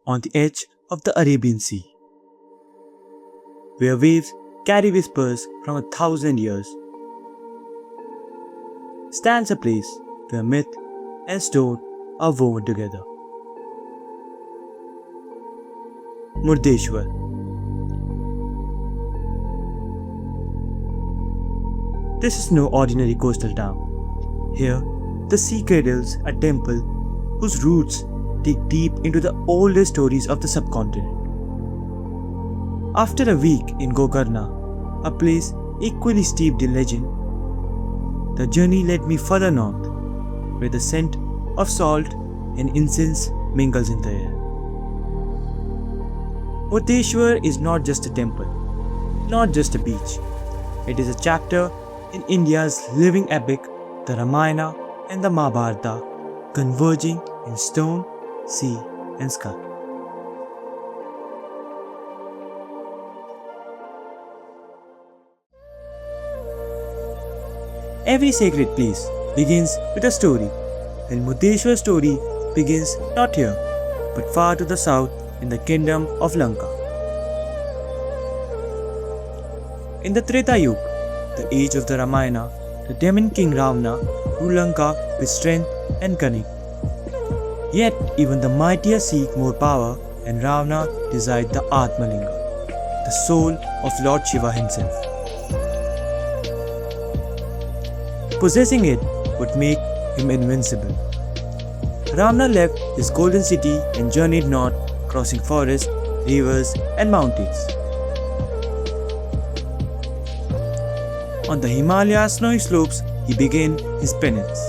on the edge of the Arabian Sea, where waves carry whispers from 1,000 years, stands a place where myth and stone are woven together. Murdeshwar. This is no ordinary coastal town. Here, the sea cradles a temple whose roots dig deep into the oldest stories of the subcontinent. After a week in Gokarna, a place equally steeped in legend, the journey led me further north, where the scent of salt and incense mingles in the air. Murdeshwar is not just a temple, not just a beach. It is a chapter in India's living epic, the Ramayana and the Mahabharata, converging in stone, sea, and sky. Every sacred place begins with a story, and Murdeshwar's story begins not here, but far to the south in the kingdom of Lanka. In the Treta Yuga, the age of the Ramayana, the demon king Ravana ruled Lanka with strength and cunning. Yet even the mightiest seek more power, and Ravana desired the Atma Linga, the soul of Lord Shiva himself. Possessing it would make him invincible. Ravana left his golden city and journeyed north, crossing forests, rivers, and mountains. On the Himalayas' snowy slopes, he began his penance.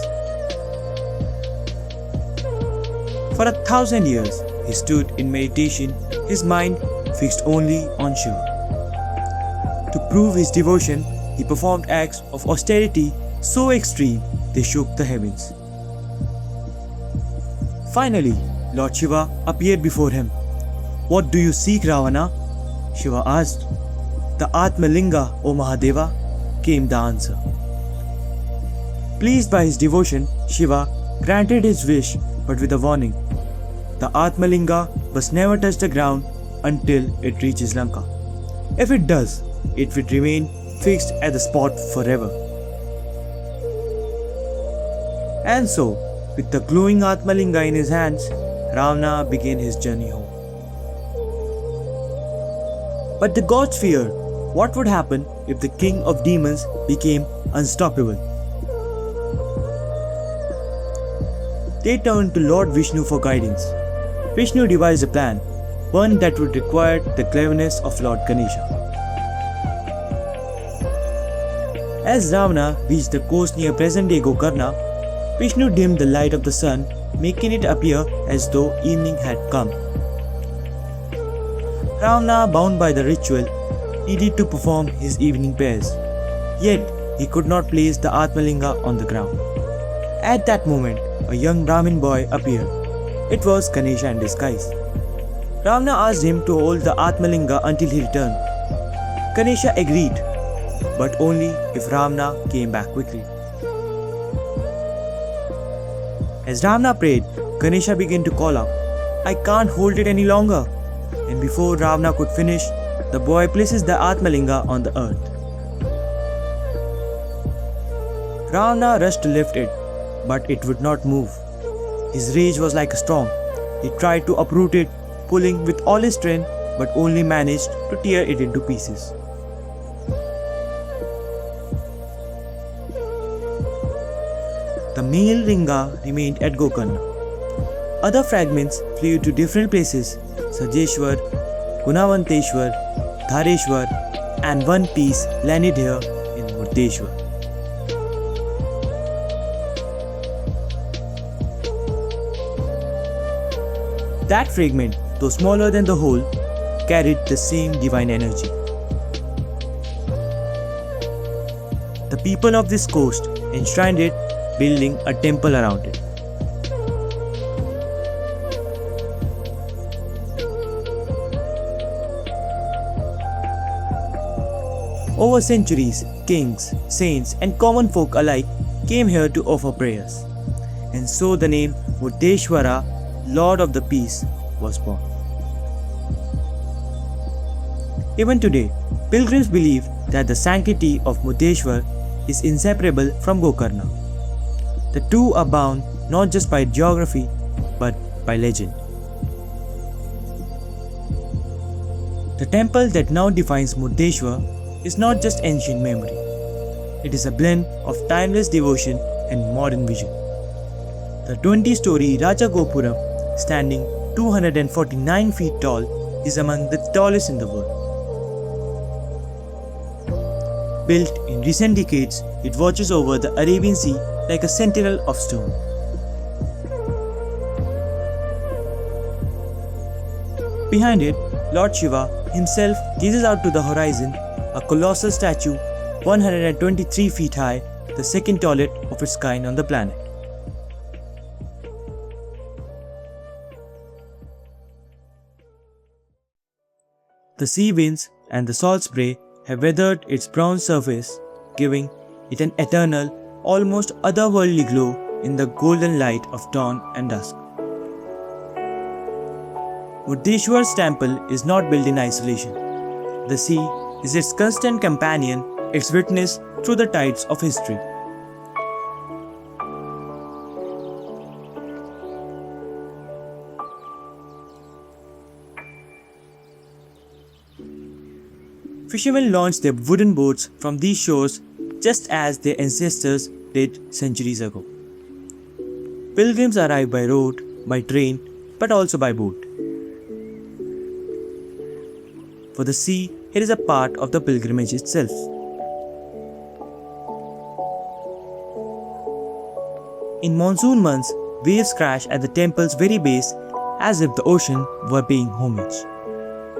For 1,000 years, he stood in meditation, his mind fixed only on Shiva. To prove his devotion, he performed acts of austerity so extreme they shook the heavens. Finally, Lord Shiva appeared before him. "What do you seek, Ravana?" Shiva asked. "The Atma Linga, O Mahadeva," came the answer. Pleased by his devotion, Shiva granted his wish, but with a warning. The Atma Linga must never touch the ground until it reaches Lanka. If it does, it will remain fixed at the spot forever. And so, with the glowing Atma Linga in his hands, Ravana began his journey home. But the gods feared what would happen if the king of demons became unstoppable. They turned to Lord Vishnu for guidance. Vishnu devised a plan, one that would require the cleverness of Lord Ganesha. As Ravana reached the coast near present-day Gokarna, Vishnu dimmed the light of the sun, making it appear as though evening had come. Ravana, bound by the ritual, needed to perform his evening prayers. Yet, he could not place the Atma Linga on the ground. At that moment, a young Brahmin boy appeared. It was Ganesha in disguise. Ravana asked him to hold the Atma Linga until he returned. Ganesha agreed, but only if Ravana came back quickly. As Ravana prayed, Ganesha began to call out, "I can't hold it any longer." And before Ravana could finish, the boy places the Atma Linga on the earth. Ravana rushed to lift it, but it would not move. His rage was like a storm. He tried to uproot it, pulling with all his strength, but only managed to tear it into pieces. The male Linga remained at Gokarna. Other fragments flew to different places: Sajeshwar, Gunavanteshwar, Dhareshwar, and one piece landed here in Murdeshwar. That fragment, though smaller than the whole, carried the same divine energy. The people of this coast enshrined it, building a temple around it. Over centuries, kings, saints, and common folk alike came here to offer prayers. And so the name Murdeshwara, Lord of the Peace, was born. Even today, pilgrims believe that the sanctity of Murdeshwar is inseparable from Gokarna. The two are bound not just by geography but by legend. The temple that now defines Murdeshwar is not just ancient memory. It is a blend of timeless devotion and modern vision. The 20-story Raja Gopuram, standing 249 feet tall, is among the tallest in the world. Built in recent decades, it watches over the Arabian Sea like a sentinel of stone. Behind it, Lord Shiva himself gazes out to the horizon, a colossal statue 123 feet high, the second tallest of its kind on the planet. The sea winds and the salt spray have weathered its bronze surface, giving it an eternal, almost otherworldly glow in the golden light of dawn and dusk. Murdeshwar's temple is not built in isolation. The sea is its constant companion, its witness through the tides of history. Fishermen launched their wooden boats from these shores just as their ancestors did centuries ago. Pilgrims arrive by road, by train, but also by boat. For the sea, it is a part of the pilgrimage itself. In monsoon months, waves crash at the temple's very base as if the ocean were paying homage.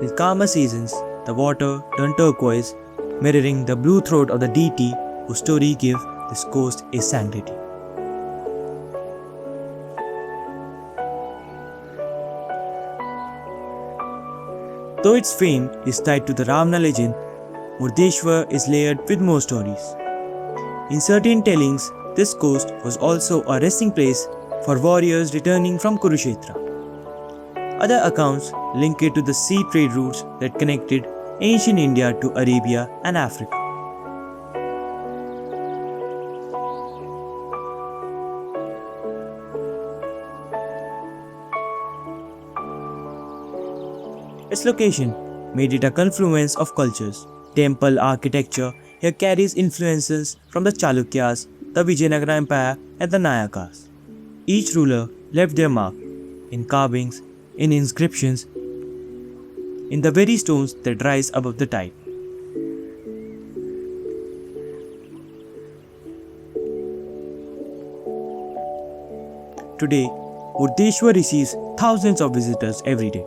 In calmer seasons, the water turns turquoise, mirroring the blue throat of the deity whose story gives this coast a sanctity. Though its fame is tied to the Ravana legend, Murdeshwar is layered with more stories. In certain tellings, this coast was also a resting place for warriors returning from Kurukshetra. Other accounts link it to the sea trade routes that connected ancient India to Arabia and Africa. Its location made it a confluence of cultures. Temple architecture here carries influences from the Chalukyas, the Vijayanagara Empire, and the Nayakas. Each ruler left their mark in carvings, in inscriptions, in the very stones that rise above the tide. Today, Murdeshwar receives thousands of visitors every day.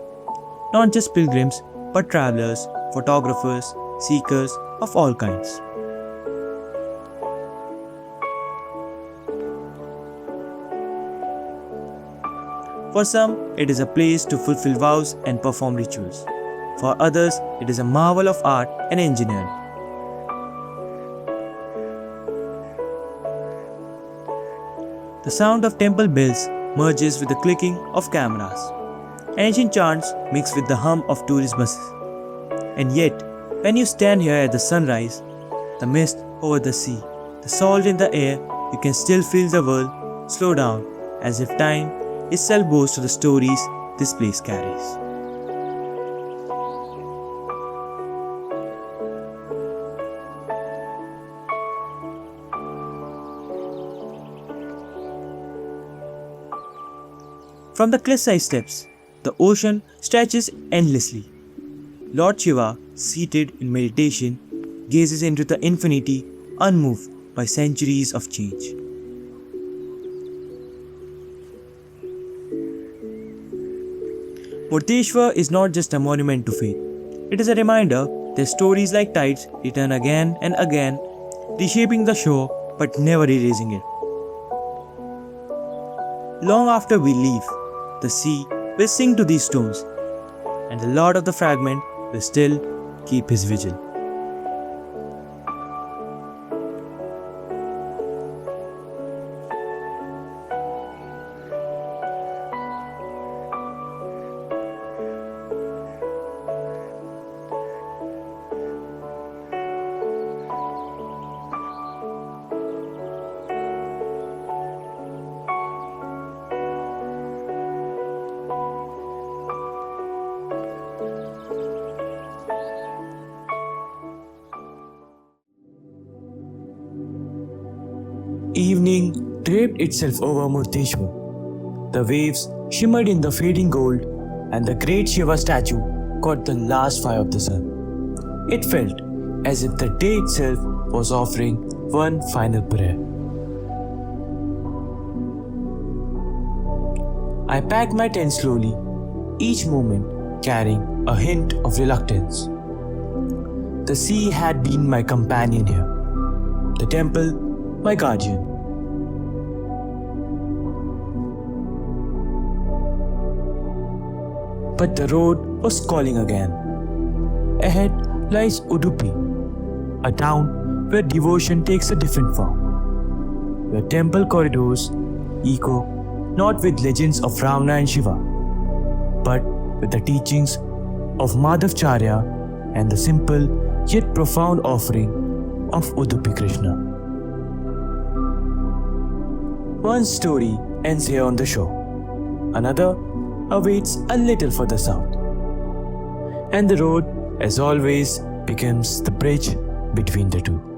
Not just pilgrims, but travelers, photographers, seekers of all kinds. For some, it is a place to fulfill vows and perform rituals. For others, it is a marvel of art and engineering. The sound of temple bells merges with the clicking of cameras. Ancient chants mix with the hum of tourist buses. And yet, when you stand here at the sunrise, the mist over the sea, the salt in the air, you can still feel the world slow down as if time itself bows to the stories this place carries. From the cliffside steps, the ocean stretches endlessly. Lord Shiva, seated in meditation, gazes into the infinity unmoved by centuries of change. Murdeshwar is not just a monument to faith. It is a reminder that stories like tides return again and again, reshaping the shore but never erasing it. Long after we leave, the sea will sing to these stones, and the Lord of the Fragment will still keep his vigil. evening draped itself over Murdeshwar. The waves shimmered in the fading gold, and the great Shiva statue caught the last fire of the sun. It felt as if the day itself was offering one final prayer. I packed my tent slowly, each moment carrying a hint of reluctance. The sea had been my companion here, the temple my guardian. But the road was calling again. Ahead lies Udupi, a town where devotion takes a different form, where temple corridors echo not with legends of Ravana and Shiva, but with the teachings of Madhavacharya and the simple yet profound offering of Udupi Krishna. One story ends here on the shore, another awaits a little further south, and the road, as always, becomes the bridge between the two.